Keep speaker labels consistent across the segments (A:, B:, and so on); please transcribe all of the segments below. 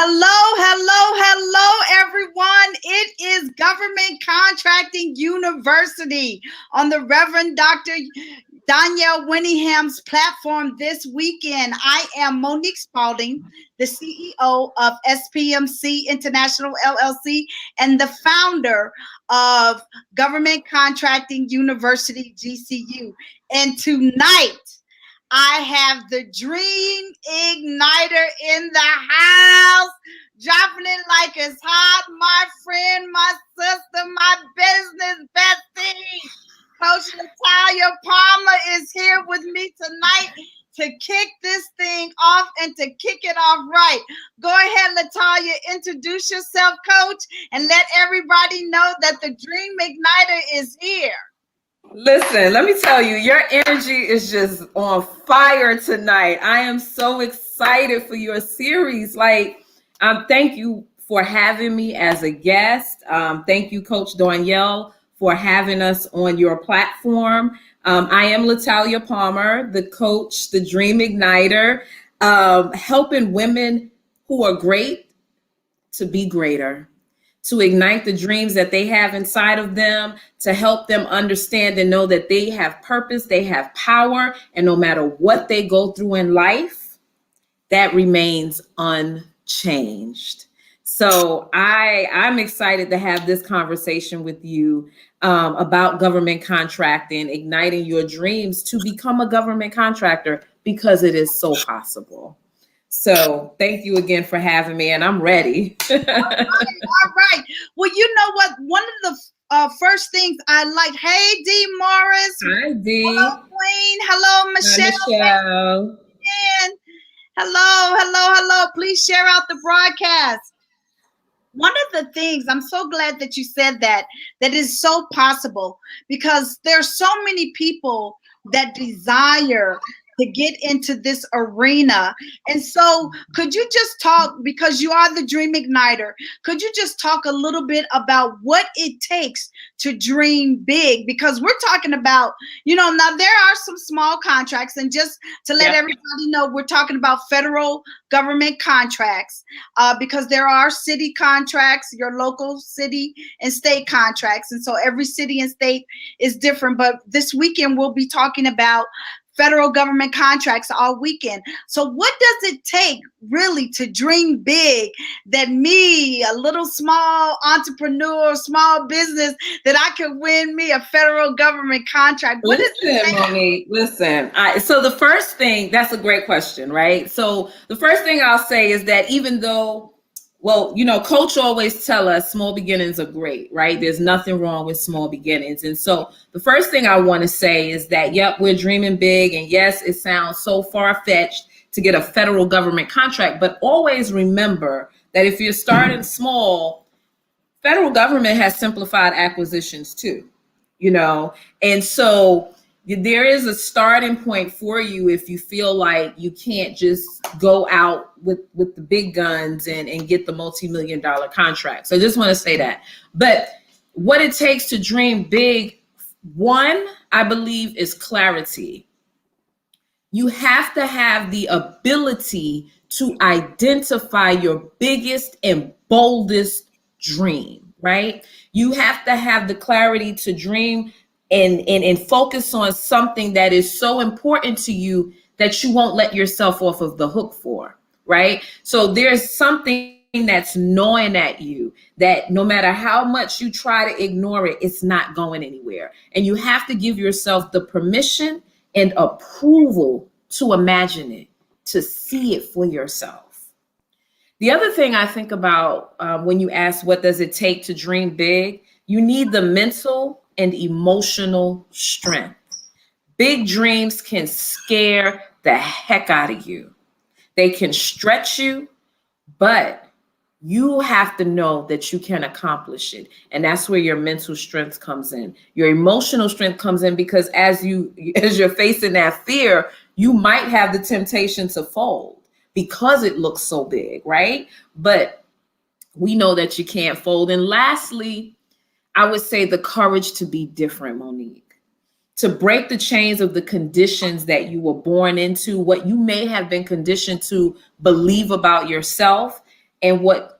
A: Hello, everyone. It is Government Contracting University on the Reverend Dr. Danielle Winningham's platform this weekend. I am Monique Spalding, the CEO of SPMC International LLC and the founder of Government Contracting University, GCU. And tonight, I have the Dream Igniter in the house, dropping it like it's hot. My friend, my sister, my business bestie, Coach Natalia Palmer is here with me tonight to kick this thing off and to kick it off right. Go ahead, Natalia, introduce yourself, Coach, and let everybody know that the Dream Igniter is here.
B: Listen, let me tell you, your energy is just on fire tonight. I am so excited for your series. Thank you for having me as a guest. Thank you, Coach Danielle, for having us on your platform. I am Natalia Palmer, the coach, the Dream Igniter, helping women who are great to be greater, to ignite the dreams that they have inside of them, to help them understand and know that they have purpose, they have power, and no matter what they go through in life, that remains unchanged. So I'm excited to have this conversation with you about government contracting, igniting your dreams to become a government contractor, because it is so possible. So thank you again for having me, and I'm ready.
A: All right. Well, you know what? One of the first things I like. Hey, D. Morris.
B: Hi, D.
A: Hello, Queen. Hello, Michelle.
B: Hi, Michelle.
A: Hello. Please share out the broadcast. One of the things, I'm so glad that you said that is so possible, because there's so many people that desire to get into this arena. And so could you just talk, because you are the Dream Igniter, could you just talk a little bit about what it takes to dream big? Because we're talking about, now there are some small contracts, and just to let everybody know, we're talking about federal government contracts, because there are city contracts, your local city and state contracts. And so every city and state is different. But this weekend, we'll be talking about federal government contracts all weekend. So what does it take really to dream big, that me, a little small entrepreneur, small business, that I could win me a federal government contract? What does it take?
B: Monique, listen. So the first thing, that's a great question, right? So the first thing I'll say is that even though, Coach always tell us small beginnings are great, right? There's nothing wrong with small beginnings. And so the first thing I want to say is that, we're dreaming big. And yes, it sounds so far-fetched to get a federal government contract, but always remember that if you're starting small, federal government has simplified acquisitions too, and so there is a starting point for you if you feel like you can't just go out with the big guns and get the multi-million-dollar contract. So I just want to say that. But what it takes to dream big, one, I believe, is clarity. You have to have the ability to identify your biggest and boldest dream, right? You have to have the clarity to dream and focus on something that is so important to you that you won't let yourself off of the hook for, right? So there's something that's gnawing at you that no matter how much you try to ignore it, it's not going anywhere. And you have to give yourself the permission and approval to imagine it, to see it for yourself. The other thing I think about when you ask what does it take to dream big, you need the mental and emotional strength. Big dreams can scare the heck out of you. They can stretch you, but you have to know that you can accomplish it. And that's where your mental strength comes in. Your emotional strength comes in because as you're facing that fear, you might have the temptation to fold because it looks so big, right? But we know that you can't fold. And lastly, I would say the courage to be different, Monique, to break the chains of the conditions that you were born into, what you may have been conditioned to believe about yourself, and what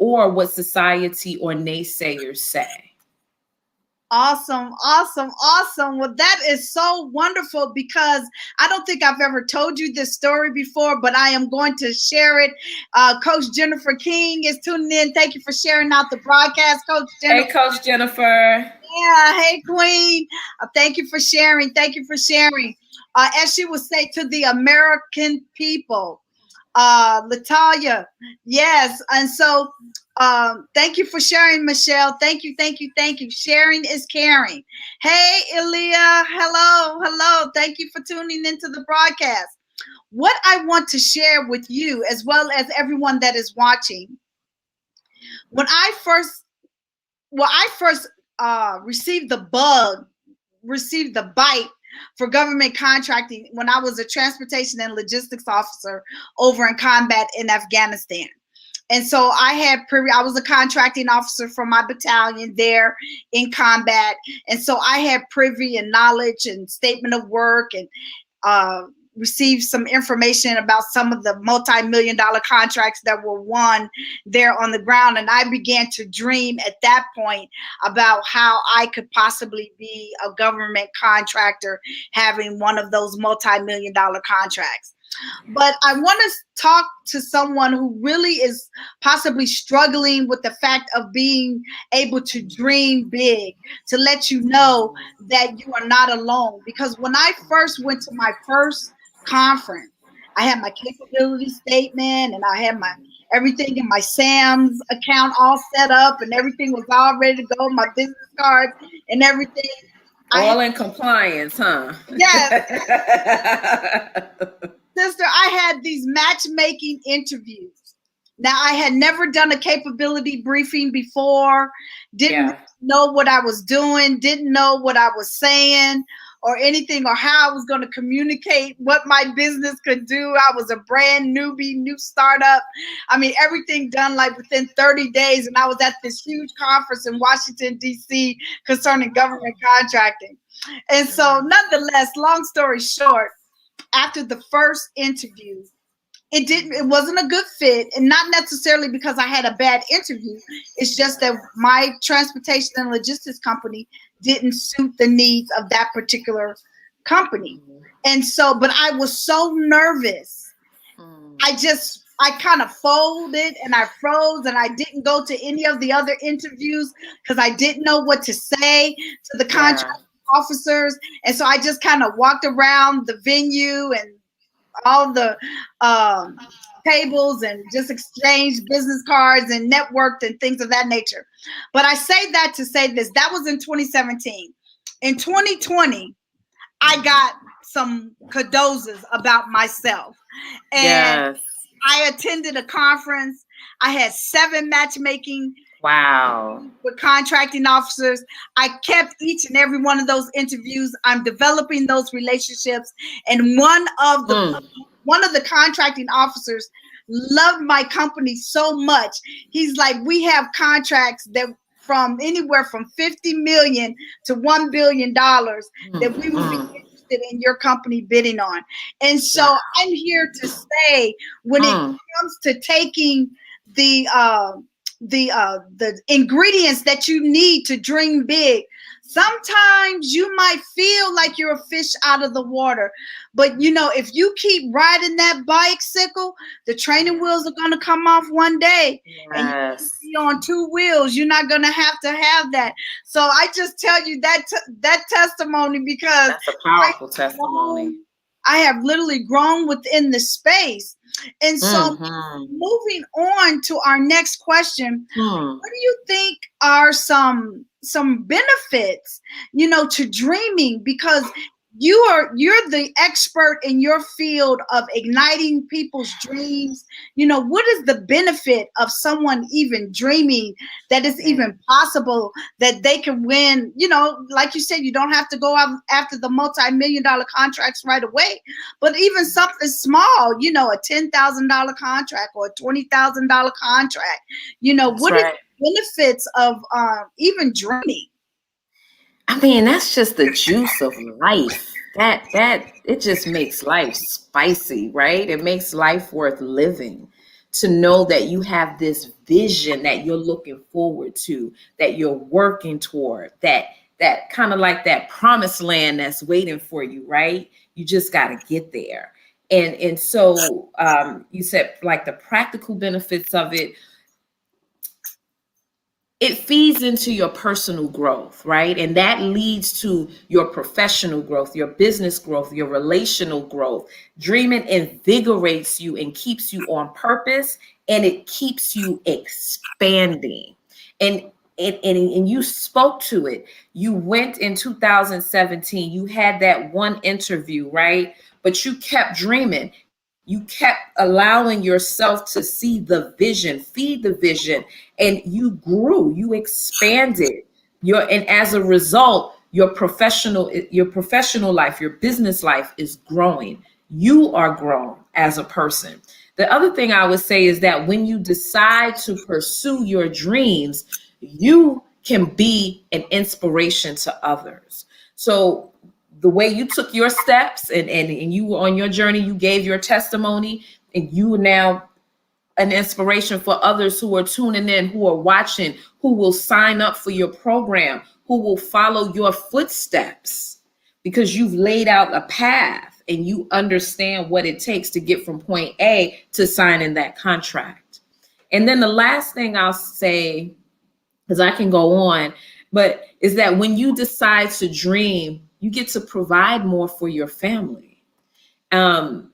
B: society or naysayers say.
A: Awesome, awesome, awesome. Well, that is so wonderful because I don't think I've ever told you this story before, but I am going to share it. Coach Jennifer King is tuning in. Thank you for sharing out the broadcast, Coach Jennifer.
B: Hey, Coach Jennifer.
A: Yeah, hey, Queen. Thank you for sharing. Thank you for sharing. As she would say to the American people, Latalia, yes. And so thank you for sharing, Michelle. Thank you, thank you, thank you. Sharing is caring. Hey, Elia. Hello, hello. Thank you for tuning into the broadcast. What I want to share with you, as well as everyone that is watching, when I first received the bite for government contracting when I was a transportation and logistics officer over in combat in Afghanistan. And so I was a contracting officer for my battalion there in combat. And so I had privy and knowledge and statement of work and received some information about some of the multi-million-dollar contracts that were won there on the ground. And I began to dream at that point about how I could possibly be a government contractor having one of those multi-million-dollar contracts. But I want to talk to someone who really is possibly struggling with the fact of being able to dream big, to let you know that you are not alone. Because when I first went to my first conference, I had my capability statement and I had my everything in my SAMS account all set up and everything was all ready to go, my business cards and everything.
B: All in compliance, huh?
A: Yes. Sister, I had these matchmaking interviews. Now, I had never done a capability briefing before, didn't know what I was doing, didn't know what I was saying or anything or how I was going to communicate what my business could do. I was a brand new startup. I mean, everything done like within 30 days. And I was at this huge conference in Washington, D.C. concerning government contracting. And so nonetheless, long story short, after the first interview, it wasn't a good fit, and not necessarily because I had a bad interview. It's just that my transportation and logistics company didn't suit the needs of that particular company. And so, but I was so nervous. I kind of folded and I froze and I didn't go to any of the other interviews because I didn't know what to say to the contract officers. And so I just kind of walked around the venue and all the tables and just exchanged business cards and networked and things of that nature. But I say that to say this, that was in 2017. In 2020, I got some cadozas about myself. And I attended a conference. I had 7 matchmaking with contracting officers. I kept each and every one of those interviews. I'm developing those relationships. And one of the contracting officers loved my company so much. He's like, we have contracts that from anywhere from 50 million to $1 billion that we would be interested in your company bidding on. And so I'm here to say, when it comes to taking the ingredients that you need to dream big, sometimes you might feel like you're a fish out of the water, but you know, if you keep riding that bicycle, the training wheels are going to come off one day and you're be on 2 wheels. You're not going to have that. So I just tell you that testimony because
B: that's a powerful testimony.
A: I have literally grown within the space. And so moving on to our next question, what do you think are some benefits, to dreaming? Because you're the expert in your field of igniting people's dreams. What is the benefit of someone even dreaming that it's even possible that they can win? Like you said, you don't have to go out after the multi-million-dollar contracts right away, but even something small, a $10,000 contract or a $20,000 contract, what is the benefits of even dreaming?
B: I mean, that's just the juice of life. That it just makes life spicy, right? It makes life worth living to know that you have this vision that you're looking forward to, that you're working toward, that kind of like that promised land that's waiting for you, right? You just got to get there. And so you said like the practical benefits of it, it feeds into your personal growth, right? And that leads to your professional growth, your business growth, your relational growth. Dreaming invigorates you and keeps you on purpose, and it keeps you expanding. And you spoke to it. You went in 2017, you had that one interview, right? But you kept dreaming. You kept allowing yourself to see the vision, feed the vision, and you grew, you expanded and as a result, your professional life, your business life is growing. You are grown as a person. The other thing I would say is that when you decide to pursue your dreams, you can be an inspiration to others. So the way you took your steps and you were on your journey, you gave your testimony, and you are now an inspiration for others who are tuning in, who are watching, who will sign up for your program, who will follow your footsteps, because you've laid out a path and you understand what it takes to get from point A to signing that contract. And then the last thing I'll say, because I can go on, but is that when you decide to dream, you get to provide more for your family. And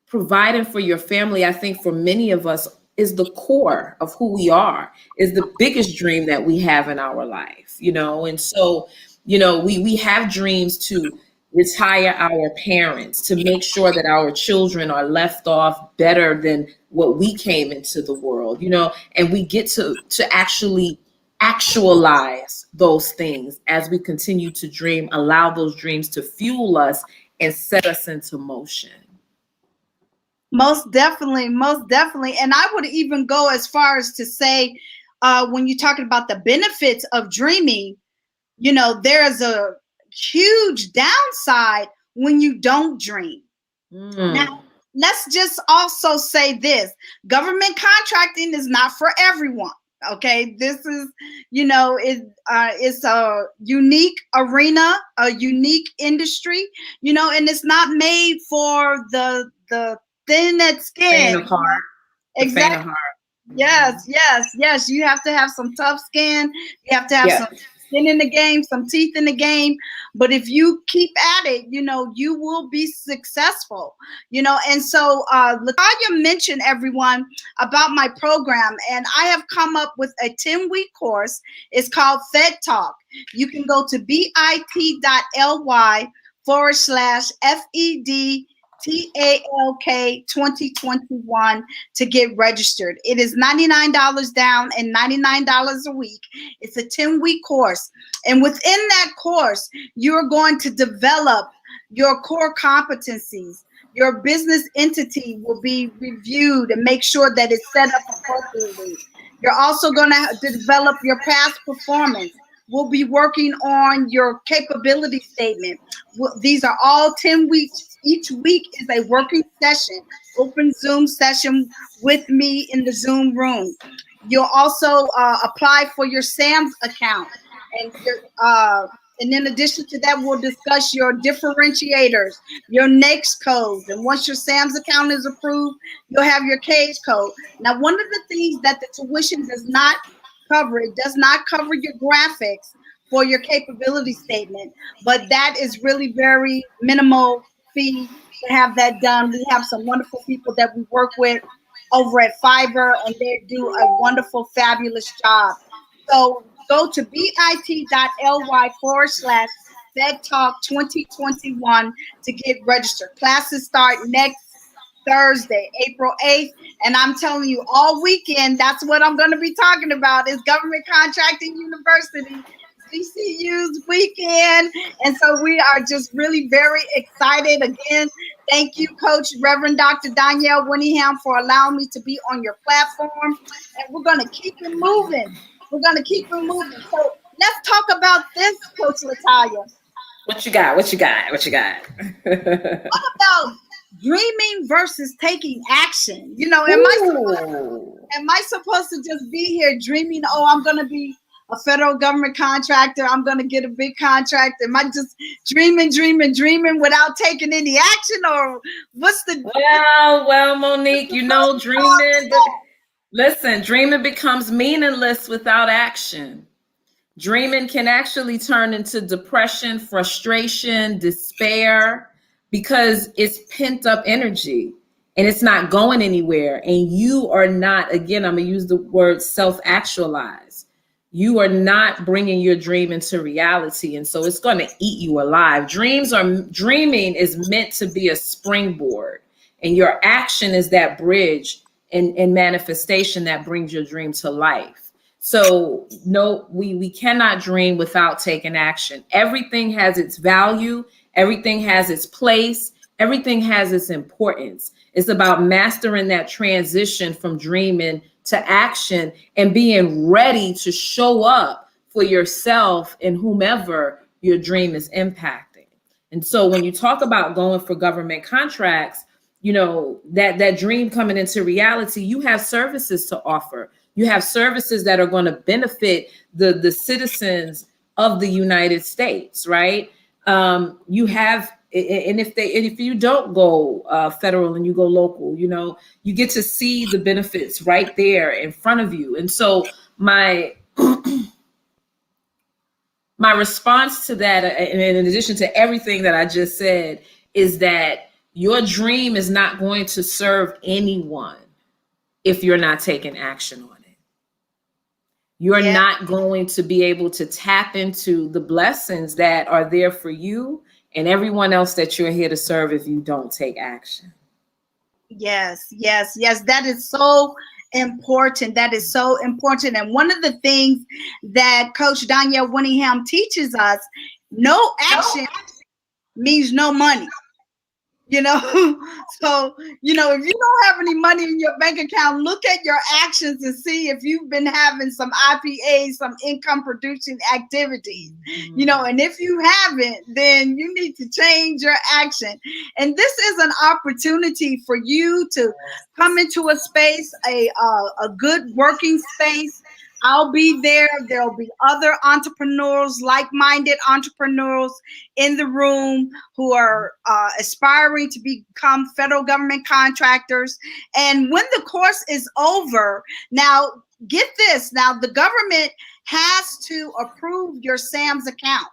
B: providing for your family, I think for many of us is the core of who we are, is the biggest dream that we have in our life, And so, we have dreams to retire our parents, to make sure that our children are left off better than what we came into the world, and we get to actually actualize those things as we continue to dream, allow those dreams to fuel us and set us into motion.
A: Most definitely, most definitely. And I would even go as far as to say, when you're talking about the benefits of dreaming, there's a huge downside when you don't dream. Now, let's just also say this: government contracting is not for everyone. Okay, this is, it's a unique arena, a unique industry, and it's not made for the thin at skin.
B: Faint of heart.
A: Exactly.
B: Faint of
A: heart. Yes. You have to have some tough skin. You have to have some skin in the game, some teeth in the game. But if you keep at it, you will be successful. And so LaTanya mentioned, everyone, about my program, and I have come up with a 10-week course. It's called Fed Talk. You can go to bit.ly/FEDTALK 2021 to get registered. It is $99 down and $99 a week. It's a 10-week course. And within that course, you're going to develop your core competencies. Your business entity will be reviewed and make sure that it's set up appropriately. You're also going to develop your past performance. We'll be working on your capability statement. These are all 10 weeks. Each week is a working session, open Zoom session with me in the Zoom room. You'll also apply for your SAMS account. And in addition to that, we'll discuss your differentiators, your NAICS codes. And once your SAMS account is approved, you'll have your CAGE code. Now, one of the things that the tuition does not cover, it does not cover your graphics for your capability statement, but that is really very minimal fee to have that done. We have some wonderful people that we work with over at Fiverr, and they do a wonderful, fabulous job. So go to bit.ly/Fed Talk 2021 to get registered. Classes start next Thursday, April 8th. And I'm telling you, all weekend, that's what I'm going to be talking about, is Government Contracting University, GCU's weekend. And so we are just really very excited. Again, thank you, Coach Reverend Dr. Danielle Winningham, for allowing me to be on your platform. And we're going to keep it moving. So let's talk about this, Coach LaTanya.
B: What you got?
A: What about dreaming versus taking action. You know,
B: Ooh.
A: am I supposed to just be here dreaming, oh, I'm going to be a federal government contractor, I'm going to get a big contract? Am I just dreaming without taking any action? Or what's the...
B: Well, Monique, you know, dreaming becomes meaningless without action. Dreaming can actually turn into depression, frustration, despair, because it's pent up energy and it's not going anywhere. And you are not, again, I'm going to use the word self-actualize. You are not bringing your dream into reality. And so it's going to eat you alive. Dreaming is meant to be a springboard, and your action is that bridge and manifestation that brings your dream to life. So no, we cannot dream without taking action. Everything has its value. Everything has its place. Everything has its importance. It's about mastering that transition from dreaming to action and being ready to show up for yourself and whomever your dream is impacting. And so when you talk about going for government contracts, you know, that dream coming into reality, you have services to offer. You have services that are going to benefit the citizens of the United States, right? You have, and if you don't go federal and you go local, you know, you get to see the benefits right there in front of you. And so my response to that, and in addition to everything that I just said, is that your dream is not going to serve anyone if you're not taking action on it. You're not going to be able to tap into the blessings that are there for you and everyone else that you're here to serve if you don't take action.
A: Yes. That is so important. That is so important. And one of the things that Coach Danielle Winningham teaches us, no action means no money. You know, so, you know, if you don't have any money in your bank account, look at your actions and see if you've been having some IPAs, some income producing activities, you know, and if you haven't, then you need to change your action. And this is an opportunity for you to come into a space, a good working space. I'll be there. There'll be other entrepreneurs, like-minded entrepreneurs in the room who are aspiring to become federal government contractors. And when the course is over, now get this, now the government has to approve your SAMS account.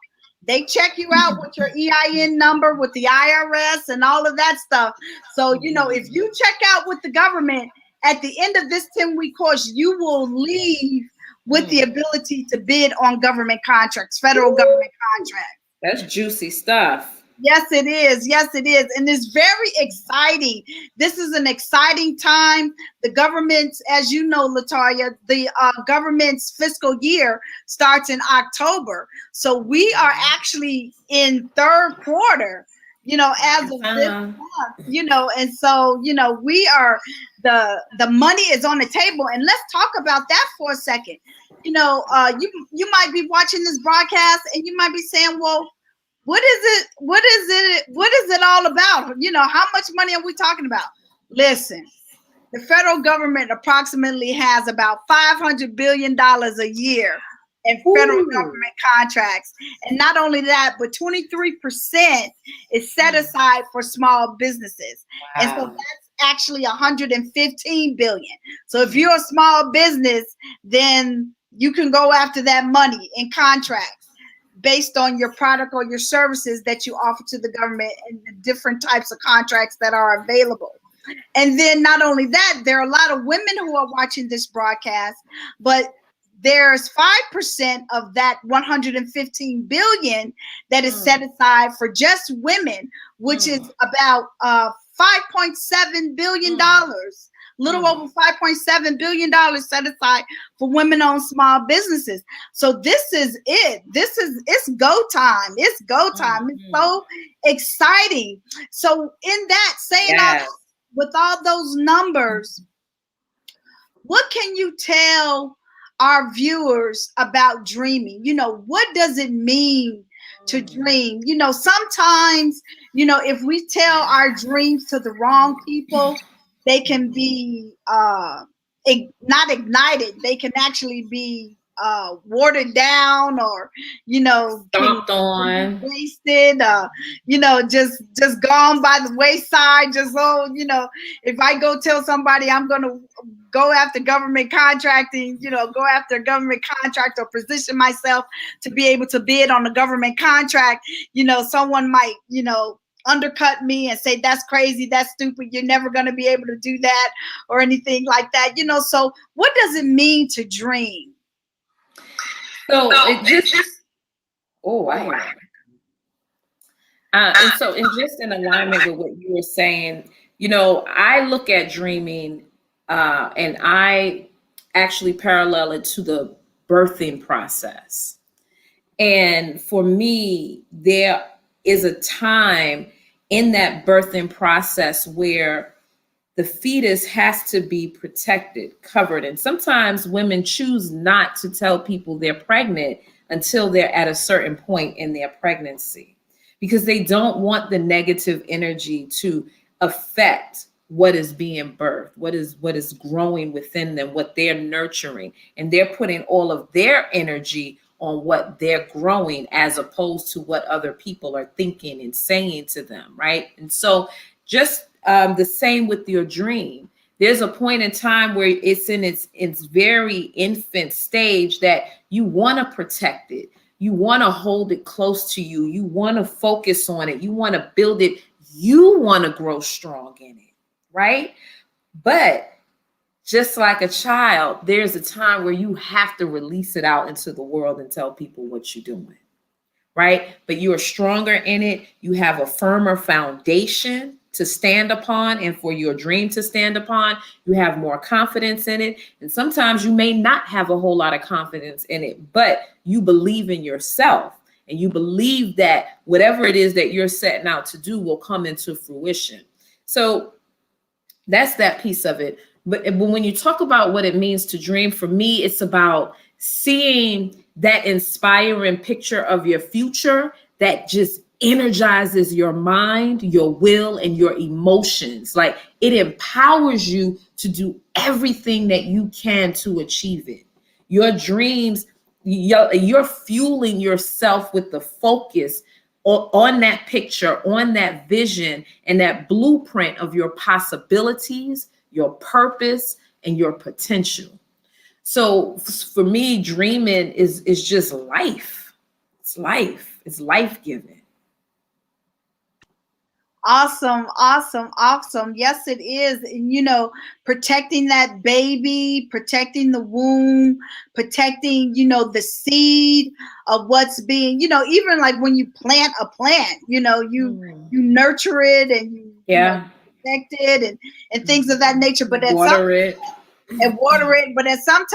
A: They check you out with your EIN number, with the IRS and all of that stuff. So, you know, if you check out with the government, at the end of this 10-week course, you will leave with the ability to bid on government contracts, federal government contracts.
B: That's juicy stuff.
A: Yes, it is. Yes, it is. And it's very exciting. This is an exciting time. The government's, as you know, Latoya, the government's fiscal year starts in October. So we are actually in third quarter, you know, as of this month, you know, and so, you know, we are, the money is on the table. And let's talk about that for a second. You know, you might be watching this broadcast and you might be saying, well, what is it all about? You know, how much money are we talking about? Listen, the federal government approximately has about $500 billion a year in federal government contracts. And not only that, but 23% is set aside for small businesses. Wow. And so that's actually 115 billion. So if you're a small business, then you can go after that money in contracts based on your product or your services that you offer to the government and the different types of contracts that are available. And then not only that, there are a lot of women who are watching this broadcast, but there's 5% of that 115 billion that is set aside for just women, which is about $5.7 billion. Little over $5.7 billion set aside for women-owned small businesses. So this is it. It's go time. It's go time. It's so exciting. So in that, saying all, with all those numbers, what can you tell our viewers about dreaming? You know, what does it mean to dream. You know, sometimes, you know, if we tell our dreams to the wrong people, they can be not ignited. They can actually be watered down, or, you know,
B: Stomped on,
A: wasted, you know, just gone by the wayside. Just, oh, you know, if I go tell somebody I'm going to go after government contracting, you know, go after a government contract or position myself to be able to bid on a government contract, you know, someone might, you know, undercut me and say, that's crazy, that's stupid, you're never going to be able to do that, or anything like that, you know. So what does it mean to dream?
B: So it just, oh, I hear it. And so, and just in alignment with what you were saying, you know, I look at dreaming and I actually parallel it to the birthing process. And for me, there is a time in that birthing process where the fetus has to be protected, covered. And sometimes women choose not to tell people they're pregnant until they're at a certain point in their pregnancy, because they don't want the negative energy to affect what is being birthed, what is growing within them, what they're nurturing. And they're putting all of their energy on what they're growing, as opposed to what other people are thinking and saying to them, right? And so just the same with your dream. There's a point in time where it's in its very infant stage that you want to protect it. You want to hold it close to you. You want to focus on it. You want to build it. You want to grow strong in it, right? But just like a child, there's a time where you have to release it out into the world and tell people what you're doing, right? But you are stronger in it. You have a firmer foundation to stand upon, and for your dream to stand upon. You have more confidence in it. And sometimes you may not have a whole lot of confidence in it, but you believe in yourself, and you believe that whatever it is that you're setting out to do will come into fruition. So that's that piece of it. But when you talk about what it means to dream, for me, it's about seeing that inspiring picture of your future that just energizes your mind, your will, and your emotions. Like, it empowers you to do everything that you can to achieve it. Your dreams, you're fueling yourself with the focus on that picture, on that vision, and that blueprint of your possibilities, your purpose, and your potential. So for me, dreaming is just life. It's life. It's life-giving.
A: Awesome, awesome, awesome. Yes, it is. And, you know, protecting that baby, protecting the womb, protecting, you know, the seed of what's being, you know, even like when you plant a plant, you know, you nurture it, and you know, protect it, and things of that nature. But at water it. But at some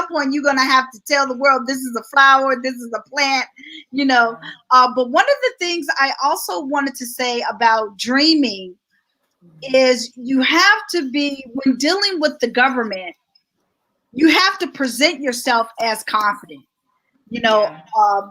A: point, you're gonna have to tell the world, this is a flower, this is a plant, you know. But one of the things I also wanted to say about dreaming is you have to be, when dealing with the government, you have to present yourself as confident, you know,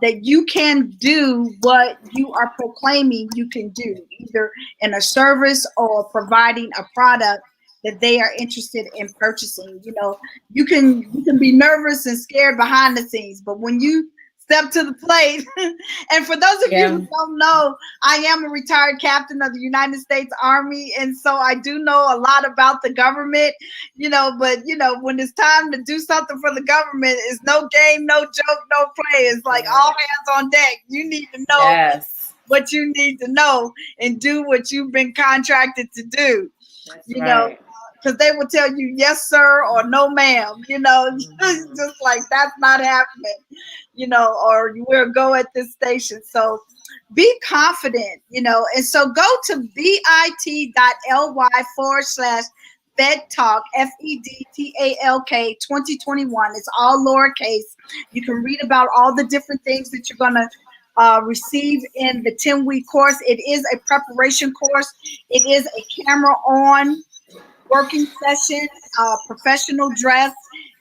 A: that you can do what you are proclaiming you can do, either in a service or providing a product that they are interested in purchasing. You know, you can be nervous and scared behind the scenes, but when you step to the plate, and for those of you who don't know, I am a retired captain of the United States Army, and so I do know a lot about the government, you know. But, you know, when it's time to do something for the government, it's no game, no joke, no play. It's like all hands on deck. You need to know what you need to know and do what you've been contracted to do. That's you know, because they will tell you yes, sir, or no, ma'am, you know, just like that's not happening, you know, or you will go at this station. So be confident, you know, and so go to bit.ly/Fed Talk, FEDTALK 2021. It's all lowercase. You can read about all the different things that you're going to receive in the 10-week course. It is a preparation course. It is a camera on working session, professional dress.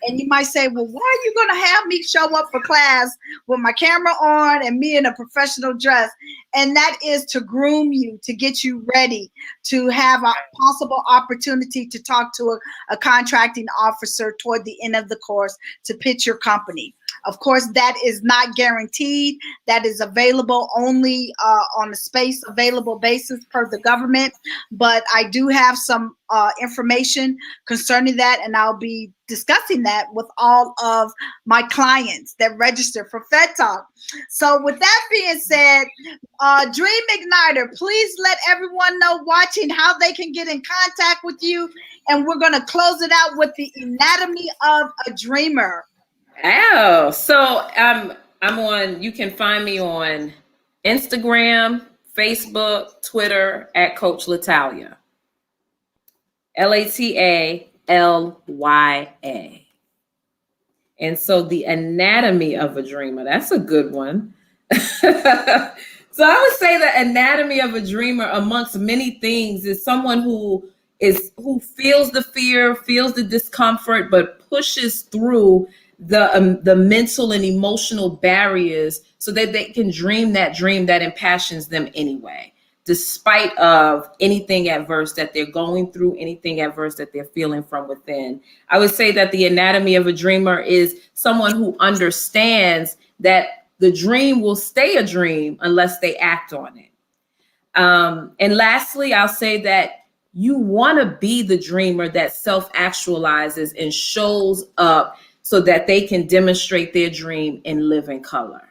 A: And you might say, well, why are you going to have me show up for class with my camera on and me in a professional dress? And that is to groom you, to get you ready, to have a possible opportunity to talk to a contracting officer toward the end of the course to pitch your company. Of course, that is not guaranteed. That is available only on a space available basis per the government. But I do have some information concerning that, and I'll be discussing that with all of my clients that register for Fed Talk. So with that being said, Dream Igniter, please let everyone know watching how they can get in contact with you. And we're going to close it out with the anatomy of a dreamer.
B: Oh, so I'm on, you can find me on Instagram, Facebook, Twitter at Coach Latanya. Latalya. And so the anatomy of a dreamer, that's a good one. So I would say the anatomy of a dreamer, amongst many things, is someone who feels the fear, feels the discomfort, but pushes through the mental and emotional barriers so that they can dream that dream that impassions them anyway, despite of anything adverse that they're going through, anything adverse that they're feeling from within. I would say that the anatomy of a dreamer is someone who understands that the dream will stay a dream unless they act on it. And lastly, I'll say that you want to be the dreamer that self-actualizes and shows up so that they can demonstrate their dream and live in color.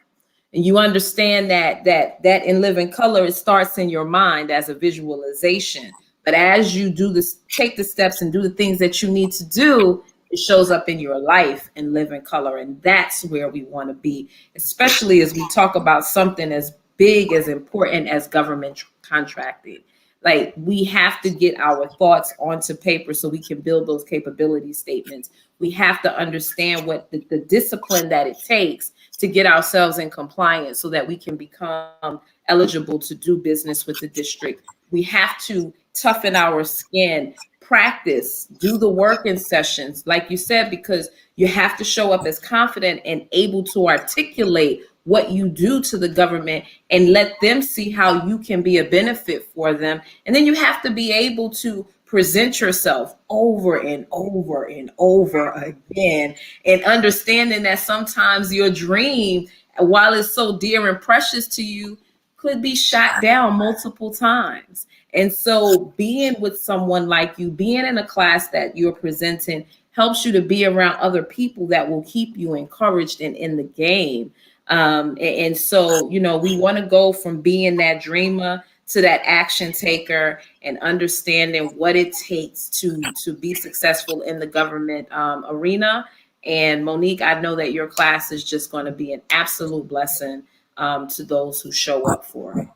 B: And you understand that in living color, it starts in your mind as a visualization. But as you do this, take the steps and do the things that you need to do, it shows up in your life and live in color. And that's where we want to be, especially as we talk about something as big, as important as government contracting. Like, we have to get our thoughts onto paper so we can build those capability statements. We have to understand what the discipline that it takes to get ourselves in compliance so that we can become eligible to do business with the district. We have to toughen our skin, practice, do the work in sessions, like you said, because you have to show up as confident and able to articulate what you do to the government and let them see how you can be a benefit for them. And then you have to be able to present yourself over and over and over again, and understanding that sometimes your dream, while it's so dear and precious to you, could be shot down multiple times. And so being with someone like you, being in a class that you're presenting, helps you to be around other people that will keep you encouraged and in the game. And so, you know, we want to go from being that dreamer to that action taker and understanding what it takes to be successful in the government arena. And Monique, I know that your class is just going to be an absolute blessing to those who show up for it.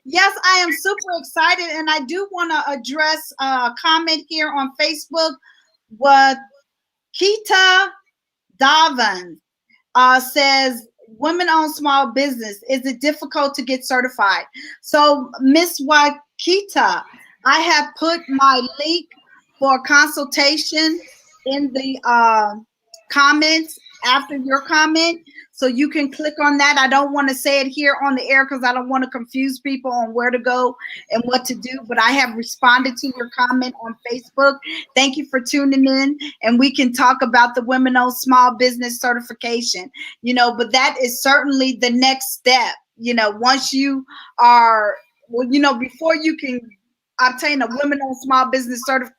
A: Yes, I am super excited. And I do want to address a comment here on Facebook. What Kita Davan says, women-owned small business, is it difficult to get certified? So Miss Wakita, I have put my link for consultation in the comments after your comment, so you can click on that. I don't want to say it here on the air because I don't want to confuse people on where to go and what to do, but I have responded to your comment on Facebook. Thank you for tuning in, and we can talk about the Women-Owned Small Business certification, you know, but that is certainly the next step. You know, once you are, well, you know, before you can obtain a Women-Owned Small Business certification,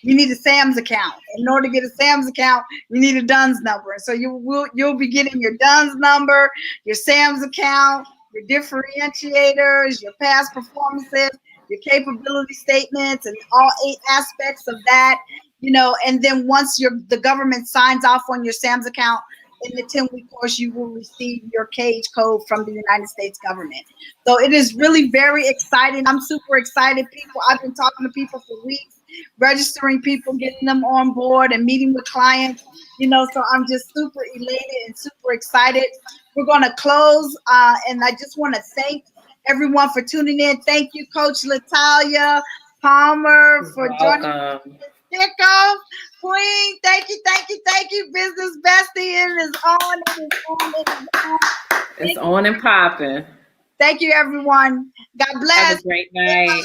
A: you need a SAMS account. In order to get a SAMS account, you need a DUNS number. So you'll be getting your DUNS number, your SAMS account, your differentiators, your past performances, your capability statements, and all 8 aspects of that. You know, and then once the government signs off on your SAMS account, in the 10-week course, you will receive your CAGE code from the United States government. So it is really very exciting. I'm super excited. I've been talking to people for weeks, registering people, getting them on board, and meeting with clients. You know, so I'm just super elated and super excited. We're going to close, and I just want to thank everyone for tuning in. Thank you, Coach Latanya Palmer, for joining us. Kickoff. Queen. Thank you, thank you, thank you. Business Bestie, it is on. It is on. It is on.
B: It's on and popping.
A: Thank you, everyone. God bless.
B: Have a great night.